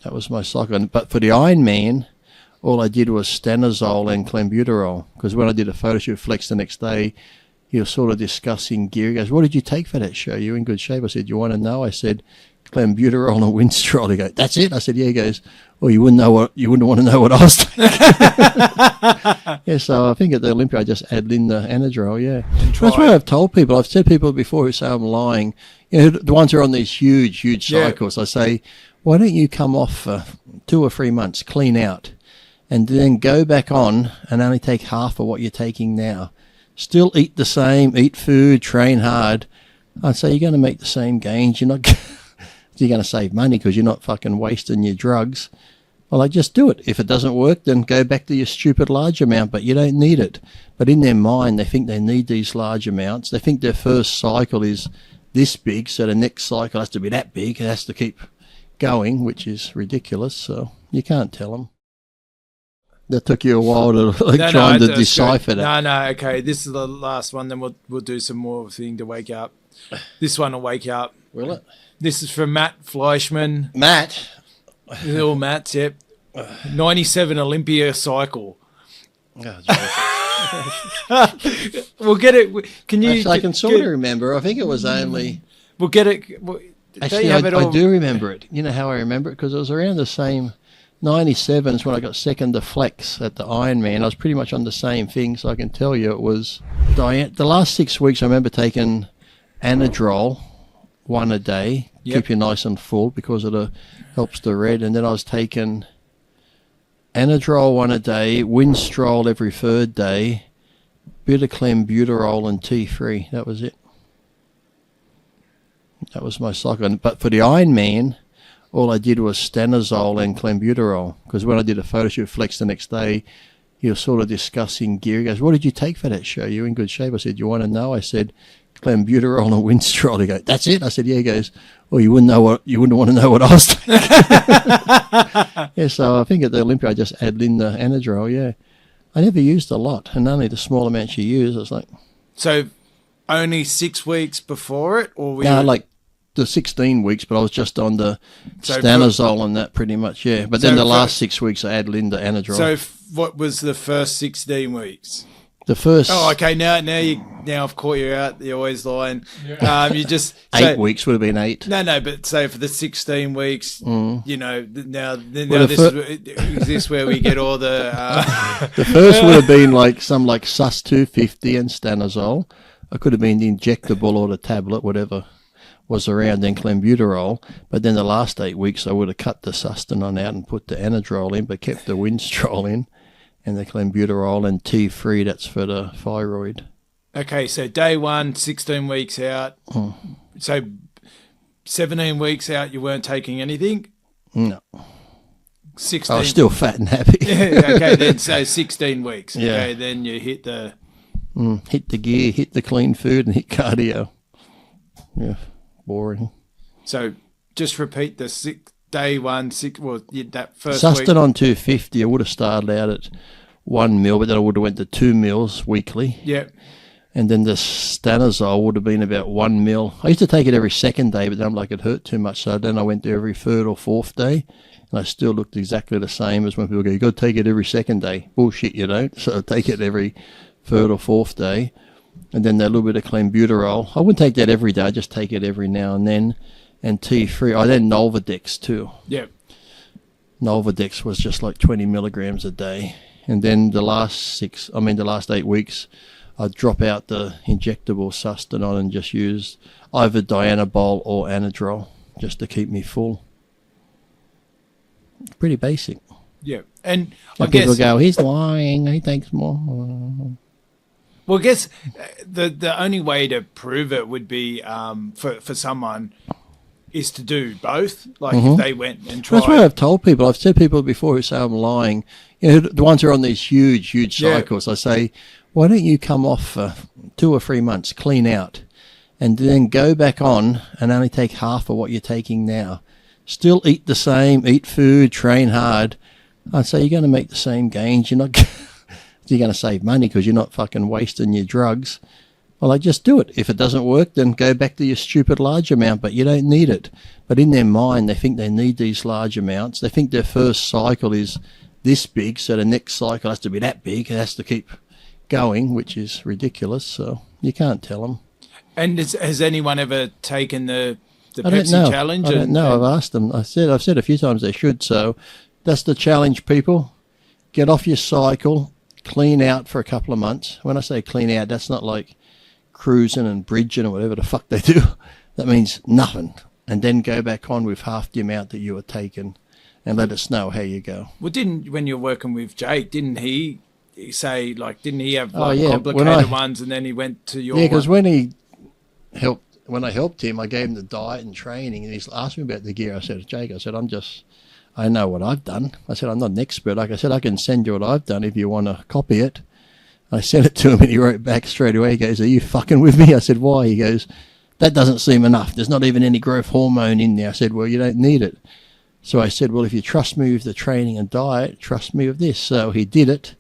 That was my cycle. But for the Ironman, all I did was stanozol and clenbuterol, because when I did a photo shoot Flex the next day, he was sort of discussing gear. He goes, "What did you take for that show? You in good shape?" I said, "You want to know?" I said, "Clenbuterol and Winstrol." He goes, "That's it?" I said, "Yeah." He goes, "Well, you wouldn't want to know what I was taking." Yeah, so I think at the Olympia I just added in the Anadrol. Yeah, that's what I've told people. I've said people before who say I'm lying. You know, the ones who are on these huge cycles. I say, why don't you come off for 2 or 3 months, clean out, and then go back on and only take half of what you're taking now. Still eat the same, eat food, train hard. I'd say you're going to make the same gains. You're not. You're going to save money because you're not fucking wasting your drugs. Well, I just do it. If it doesn't work, then go back to your stupid large amount, but you don't need it. But in their mind, they think they need these large amounts. They think their first cycle is this big, so the next cycle has to be that big. It has to keep going, which is ridiculous. So you can't tell them. That took you a while to trying to decipher that. No, okay. This is the last one. Then we'll do some more thing to wake up. This one will wake you up. Will it? This is from Matt Fleischman. Matt? Little Matt, yep. 97 Olympia cycle. Oh, we'll get it. Can you? Actually, I can sort of remember. I think it was only... We'll get it. Actually, I do remember it. You know how I remember it? Because it was around the same... 97 is when I got second to Flex at the Ironman. I was pretty much on the same thing, so I can tell you it was... The last 6 weeks, I remember taking Anadrol, 1 a day, keep you nice and full because it helps the red. And then I was taking Anadrol 1 a day, Winstrol every 3rd day, bit of clenbuterol and T3. That was it. That was my cycle. But for the Ironman, all I did was stanozol and clenbuterol, because when I did a photo shoot Flex the next day, he was sort of discussing gear. He goes, "What did you take for that show? You in good shape?" I said, "You want to know?" I said, "Clenbuterol and Winstrol." He goes, "That's it?" I said, "Yeah." He goes, "Well, you wouldn't want to know what I was taking." Yeah, so I think at the Olympia I just added in the Anadrol. Yeah, I never used a lot, and only the small amounts you use. I was like, so only 6 weeks before it, or like the 16 weeks, but I was just on the stanozol and that pretty much. Yeah, but then the last 6 weeks I added in the Anadrol. So what was the first 16 weeks? The first... Oh, okay. Now I've caught you out. You're always lying. Yeah. You just 8 weeks would have been 8. No. But say for the 16 weeks, you know, now is this where we get all the? The first would have been like Sus 250 and stanozol. I could have been the injectable or the tablet, whatever was around, then clenbuterol. But then the last 8 weeks I would have cut the sustanon out and put the Anadrol in, but kept the Winstrol in. And the clenbuterol and T3, that's for the thyroid. Okay, so day 1, 16 weeks out. So 17 weeks out, you weren't taking anything? No. 16. I was still fat and happy. Okay, then so 16 weeks. Yeah. Okay, then you hit the... hit the gear, hit the clean food, and hit cardio. Yeah, boring. So just repeat the day 1, 6, well, that first Sustanon week. 250, I would have started out at 1 mil, but then I would have went to 2 mils weekly. Yep. And then the stanozol would have been about 1 mil. I used to take it every 2nd day, but then I'm like, it hurt too much. So then I went to every 3rd or 4th day, and I still looked exactly the same as when people go, "You got to take it every 2nd day." Bullshit, you don't. So I take it every 3rd or 4th day. And then that little bit of clenbuterol. I wouldn't take that every day. I just take it every now and then. And T3. Then Nolvadex too. Yep. Nolvadex was just like 20 milligrams a day. And then the last 8 weeks, I'd drop out the injectable sustanon and just use either Dianabol or Anadrol just to keep me full. Pretty basic. Yeah. And people go, "He's lying. He takes more." Well, I guess the only way to prove it would be for someone is to do both. Like if they went and tried. That's what I've told people. I've said people before who say I'm lying. You know, the ones who are on these huge cycles. I say, why don't you come off for 2 or 3 months, clean out, and then go back on and only take half of what you're taking now. Still eat the same, eat food, train hard. I'd say you're going to make the same gains. You're not... You're going to save money because you're not fucking wasting your drugs. Well, I just do it. If it doesn't work, then go back to your stupid large amount, but you don't need it. But in their mind, they think they need these large amounts. They think their first cycle is this big, so the next cycle has to be that big. It has to keep going, which is ridiculous. So you can't tell them. And has anyone ever taken the I don't Pepsi know. challenge? I don't know. I've asked them. I've said a few times they should. So that's the challenge, people. Get off your cycle, clean out for a couple of months. When I say clean out, that's not like cruising and bridging or whatever the fuck they do. That means nothing. And then go back on with half the amount that you were taking and let us know how you go. Well, when you were working with Jake, didn't he say, like, didn't he have like, yeah. complicated ones and then he went to your Yeah, because one? when I helped him, I gave him the diet and training, and he's asked me about the gear. I said, Jake, I know what I've done. I said, I'm not an expert. Like I said, I can send you what I've done if you want to copy it. I sent it to him and he wrote back straight away. He goes, are you fucking with me? I said, why? He goes, that doesn't seem enough. There's not even any growth hormone in there. I said, well, you don't need it. So I said, well, if you trust me with the training and diet, trust me with this. So he did it,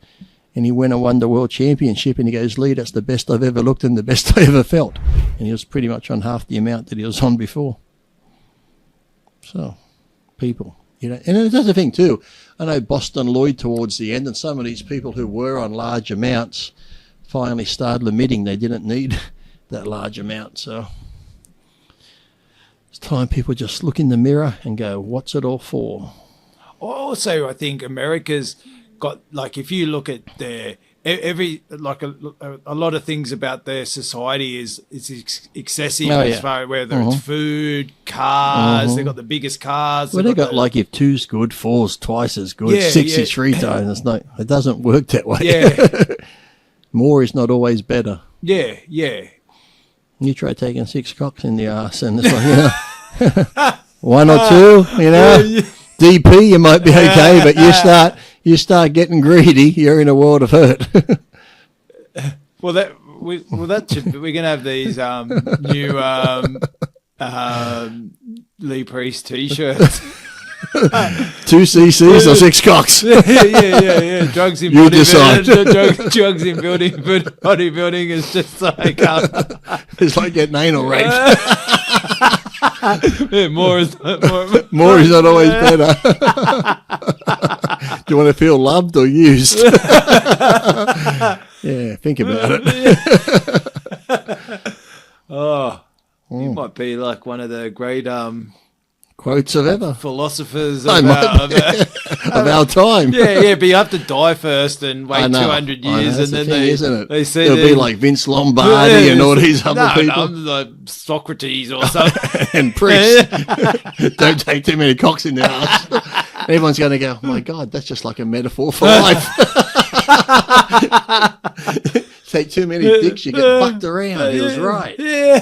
and he went and won the world championship, and he goes, Lee, that's the best I've ever looked and the best I ever felt. And he was pretty much on half the amount that he was on before. So, people. And that's the thing too. I know Boston Lloyd towards the end, and some of these people who were on large amounts finally started admitting they didn't need that large amount. So it's time people just look in the mirror and go, what's it all for? Also, I think America's got, like, if you look at their a lot of things about their society is excessive as far as whether it's food, cars. They've got the biggest cars. Well, they got like, if two's good, four's twice as good, six is three times. It doesn't work that way. Yeah. More is not always better. Yeah. You try taking 6 cocks in the arse, and it's like, one or two, DP, you might be okay, but you start getting greedy, you're in a world of hurt. We're gonna have these new Lee Priest t-shirts. 2 cc's or 6 cocks. Yeah. Drugs in You decide. Drugs in bodybuilding is just like it's like getting anal raped. More is not always better. Do you want to feel loved or used? Yeah, think about it. You might be like one of the great quotes of ever philosophers of our time. Yeah, but you have to die first and wait 200 years, and then they say it'll be like Vince Lombardi and all these other people. Like Socrates or something. And priests. Don't take too many cocks in their ass. Everyone's going to go, oh my God, that's just like a metaphor for life. Take too many dicks, you get fucked around. He was right. Yeah.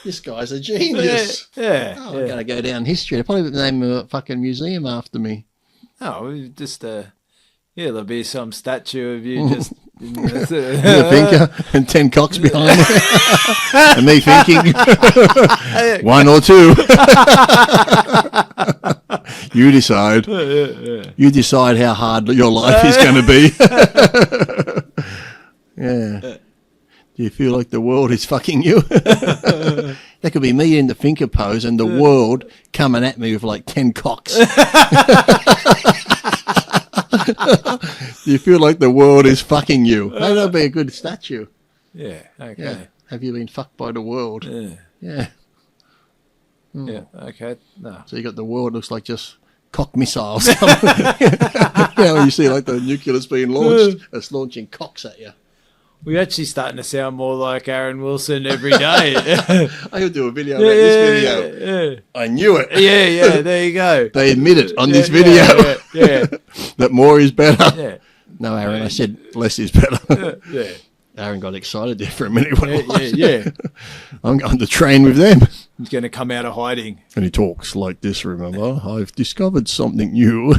This guy's a genius. Yeah. I'm going to go down history. They'll probably name a fucking museum after me. Oh, just there'll be some statue of you just a thinker and 10 cocks behind me. And me thinking 1 or 2. You decide. You decide how hard your life is going to be. Yeah. Do you feel like the world is fucking you? That could be me in the thinker pose and the world coming at me with like 10 cocks. Do you feel like the world is fucking you? Maybe that'd be a good statue. Yeah, okay. Yeah. Have you been fucked by the world? Yeah. Yeah, okay. No. So you got the world looks like just cock missiles. When you see like the nuclear's being launched, it's launching cocks at you. We're actually starting to sound more like Aaron Wilson every day. I could do a video about this video. Yeah. I knew it. Yeah, there you go. They admit it on this video. Yeah. That more is better. Yeah. No, Aaron, I said less is better. Yeah. Aaron got excited there for a minute. Yeah. I'm going to train with them. He's going to come out of hiding. And he talks like this, remember? I've discovered something new.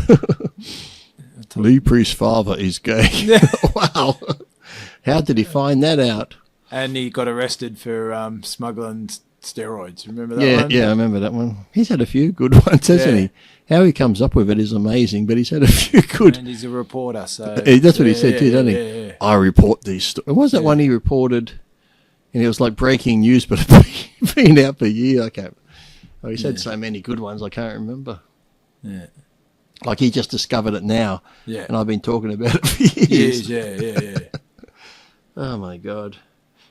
Lee Priest's father is gay. Wow. How did he find that out? And he got arrested for smuggling steroids. Remember that one? Yeah, I remember that one. He's had a few good ones, hasn't he? How he comes up with it is amazing, but he's had a few good. And he's a reporter, so that's what he said too, doesn't he? Yeah. I report these stories. What was that one he reported? And it was like breaking news, but it's been out for years. I can't. Oh, he's had so many good ones, I can't remember. Yeah. Like he just discovered it now, and I've been talking about it for years. Yeah. Oh my God!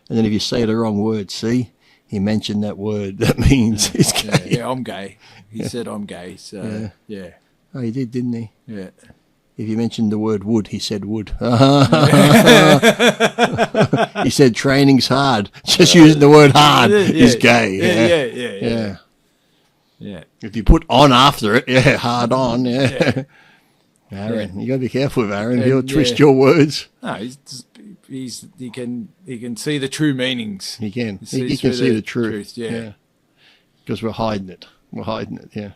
And then if you say the wrong word, see, he mentioned that word. That means he's gay. Yeah, I'm gay. He said I'm gay. So yeah. Oh, he did, didn't he? Yeah. If you mentioned the word wood, he said wood. He said training's hard. Just using the word hard is gay. Yeah. If you put on after it, hard on. Yeah. Aaron, you got to be careful with Aaron. He'll twist your words. No, he can see the true meanings. He can. He can see the truth. Yeah. Because we're hiding it. Yeah.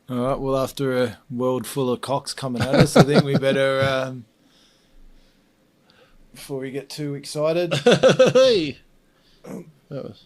All right. Well, after a world full of cocks coming at us, I think we better, before we get too excited. Hey. That was.